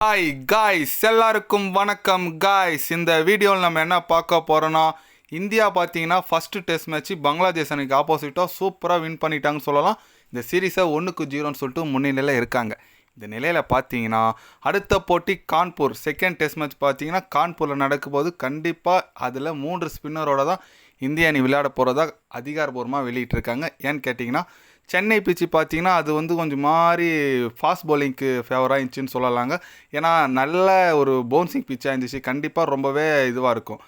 Hi guys, எல்லாருக்கும் வணக்கம் guys. இந்த வீடியோவில் நம்ம என்ன பார்க்க போகிறோன்னா, இந்தியா பார்த்தீங்கன்னா ஃபஸ்ட்டு டெஸ்ட் மேட்ச்சு பங்களாதேஷ் அன்னைக்கு ஆப்போசிட்டாக சூப்பராக வின் பண்ணிட்டாங்கன்னு சொல்லலாம். இந்த சீரீஸை 1-0ன்னு சொல்லிட்டு முன்னிலையில் இருக்காங்க. இந்த நிலையில் பார்த்தீங்கன்னா அடுத்த போட்டி கான்பூர் செகண்ட் டெஸ்ட் மேட்ச் பார்த்தீங்கன்னா கான்பூரில் நடக்கும்போது கண்டிப்பாக அதில் 3 ஸ்பின்னரோட தான் இந்திய அணி விளையாட போகிறதா அதிகாரப்பூர்வமாக வெளியிட்டிருக்காங்க. ஏன்னு கேட்டிங்கன்னா சென்னை பிச்சு பார்த்தீங்கன்னா அது கொஞ்சம் மாதிரி ஃபாஸ்ட் பவுலிங்க்கு ஃபேவராக இருந்துச்சுன்னு சொல்லலாங்க. ஏன்னா நல்ல ஒரு பவுன்சிங் பிச்சாக இருந்துச்சு, கண்டிப்பாக ரொம்பவே இதுவாக இருக்கும்.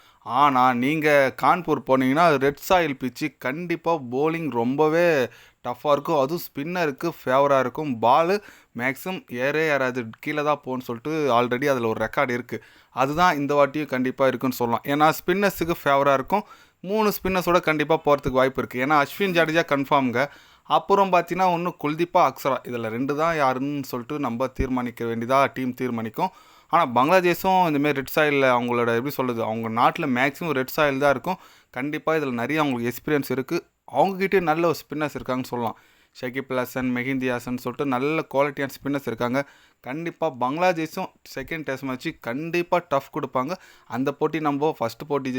ஆனால் நீங்கள் கான்பூர் போனீங்கன்னா ரெட் சாயில் பிச்சு கண்டிப்பாக பவுலிங் ரொம்பவே டஃப்பாக இருக்கும். அதுவும் ஸ்பின்னருக்கு ஃபேவராக இருக்கும். பாலு மேக்ஸிமம் ஏறாது, கீழே தான் போகணுன்னு சொல்லிட்டு ஆல்ரெடி அதில் ஒரு ரெக்கார்டு இருக்குது. அதுதான் இந்த வாட்டியும் கண்டிப்பாக இருக்குன்னு சொல்லலாம். ஏன்னா ஸ்பின்னர்ஸுக்கு ஃபேவராக இருக்கும். 3 ஸ்பின்னர்ஸோட கண்டிப்பாக போகிறதுக்கு வாய்ப்பு இருக்குது. ஏன்னா அஸ்வின் ஜடேஜா கன்ஃபார்ம்ங்க. அப்புறம் பார்த்தீங்கன்னா ஒன்று குல்தீப்பா அக்ஸரா, இதில் 2 தான் யாருன்னு சொல்லிட்டு நம்ம தீர்மானிக்க வேண்டியதாக டீம் தீர்மானிக்கும். ஆனால் பங்களாதேஷும் இந்தமாரி ரெட் சாயிலில் அவங்களோட எப்படி சொல்கிறது, அவங்க நாட்டில் மேக்ஸிமம் ரெட் சாயில் தான் இருக்கும். கண்டிப்பாக இதில் நிறைய அவங்களுக்கு எக்ஸ்பீரியன்ஸ் இருக்குது. அவங்ககிட்டே நல்ல ஒரு ஸ்பின்னர்ஸ் இருக்காங்கன்னு சொல்லலாம். ஷகிப் அல் ஹசன், மெஹிந்தி ஹசன் சொல்லிட்டு நல்ல குவாலிட்டியான ஸ்பின்னர்ஸ் இருக்காங்க. கண்டிப்பாக பங்களாதேஷும் செகண்ட் டெஸ்ட் மேட்ச்சு கண்டிப்பாக டஃப் கொடுப்பாங்க. அந்த போட்டி நம்ம ஃபஸ்ட்டு போட்டி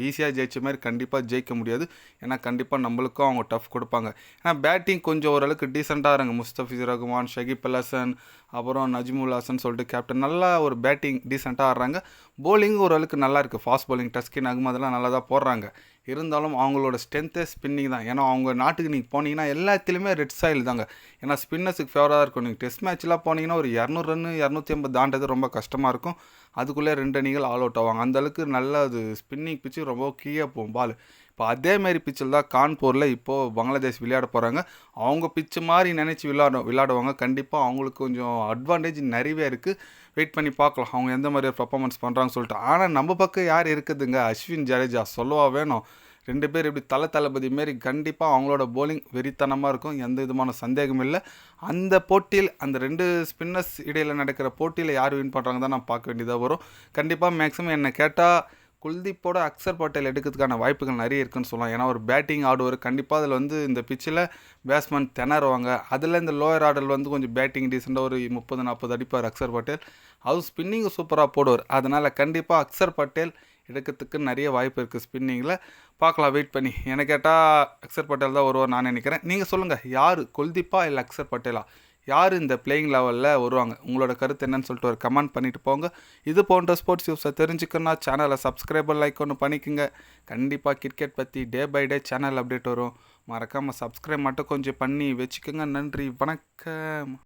ஈஸியாக ஜெயிச்ச மாதிரி கண்டிப்பாக ஜெயிக்க முடியாது. ஏன்னா கண்டிப்பாக நம்மளுக்கும் அவங்க டஃப் கொடுப்பாங்க. ஏன்னா பேட்டிங் கொஞ்சம் ஓரளவுக்கு டீசெண்டாக இருங்க. முஸ்தபிசர் ரஹ்மான், ஷகிப் அல் ஹசன், அப்புறம் நஜ்முல் ஹசன் சொல்லிட்டு கேப்டன் நல்லா ஒரு பேட்டிங் டீசெண்டாக ஆடுறாங்க. போலிங் ஓரளவுக்கு நல்லா இருக்குது. ஃபாஸ்ட் போலிங் டஸ்கின் அகமதுலாம் நல்லா தான் போடுறாங்க. இருந்தாலும் அவங்களோட ஸ்ட்ரென்த்தே ஸ்பின்னிங் தான். ஏன்னா அவங்க நாட்டுக்கு நீங்கள் போனீங்கன்னா எல்லாத்துலேயுமே ரெட் சாயில் தாங்க. ஏன்னா ஸ்பின்னர்ஸுக்கு ஃபேவராக இருக்கும். நீங்கள் டெஸ்ட் மேட்ச்லாம் போனீங்கன்னா ஒரு 200 ரன் 250 தாண்டது ரொம்ப கஷ்டமாக இருக்கும். அதுக்குள்ளே 2 அணிகள் ஆல் அவுட் ஆவாங்க. அந்தளவுக்கு நல்ல அது ஸ்பின்னிங் பிச்சு ரொம்ப கீழே போகும் பால். இப்போ அதேமாரி பிச்சில் தான் கான்பூரில் இப்போது பங்களாதேஷ் விளையாட போகிறாங்க. அவங்க பிச்சு மாதிரி நினச்சி விளையாடுவாங்க. கண்டிப்பாக அவங்களுக்கு கொஞ்சம் அட்வான்டேஜ் நிறையவே இருக்குது. வெயிட் பண்ணி பார்க்கலாம் அவங்க எந்த மாதிரி பர்ஃபார்மன்ஸ் பண்ணுறாங்கன்னு சொல்லிட்டு. ஆனால் நம்ம பக்கம் யார் இருக்குதுங்க, அஸ்வின் ஜடேஜா சொல்லவா வேணும். 2 பேர் இப்படி தளபதி மாரி கண்டிப்பாக அவங்களோட போலிங் வெறித்தனமாக இருக்கும். எந்த விதமான சந்தேகமும் இல்லை. அந்த போட்டியில் அந்த 2 ஸ்பின்னர்ஸ் இடையில் நடக்கிற போட்டியில் யார் வின் பண்ணுறாங்க தான் நான் பார்க்க வேண்டியதாக வரும். கண்டிப்பாக மேக்ஸிமம் என்னை கேட்டால் குல்தீப்போட அக்ஸர் பட்டேல் எடுக்கிறதுக்கான வாய்ப்புகள் நிறைய இருக்குன்னு சொல்லலாம். ஏன்னா ஒரு பேட்டிங் ஆடுவார். கண்டிப்பாக அதில் இந்த பிச்சில் பேட்ஸ்மேன் திணறுவாங்க. அதில் இந்த லோயர் ஆர்டரில் கொஞ்சம் பேட்டிங் டீசெண்டாக ஒரு 30-40 அடிப்பார் அக்ஸர் பட்டேல். அதுவும் ஸ்பின்னிங்கு சூப்பராக போடுவார். அதனால் கண்டிப்பாக அக்ஸர் பட்டேல் எடுக்கிறதுக்கு நிறைய வாய்ப்பு இருக்குது ஸ்பின்னிங்கில். பார்க்கலாம் வெயிட் பண்ணி. என்னை கேட்டால் அக்ஸர் பட்டேல் தான் வருவார் நான் நினைக்கிறேன். நீங்கள் சொல்லுங்கள், யார் குல்தீப்பா இல்லை அக்ஸர் பட்டேலா, யார் இந்த பிளேயிங் லெவலில் வருவாங்க? உங்களோட கருத்து என்னன்னு சொல்லிட்டு ஒரு கமெண்ட் பண்ணிவிட்டு போங்க. இது போன்ற ஸ்போர்ட்ஸ் நியூஸை தெரிஞ்சுக்கணுன்னா சேனலை சப்ஸ்கிரைபர் லைக் ஒன்று பண்ணிக்கோங்க. கண்டிப்பாக கிரிக்கெட் பற்றி day by day channel update வரும். மறக்காமல் சப்ஸ்கிரைப் மட்டும் கொஞ்சம் பண்ணி வச்சுக்கோங்க. நன்றி, வணக்கம்.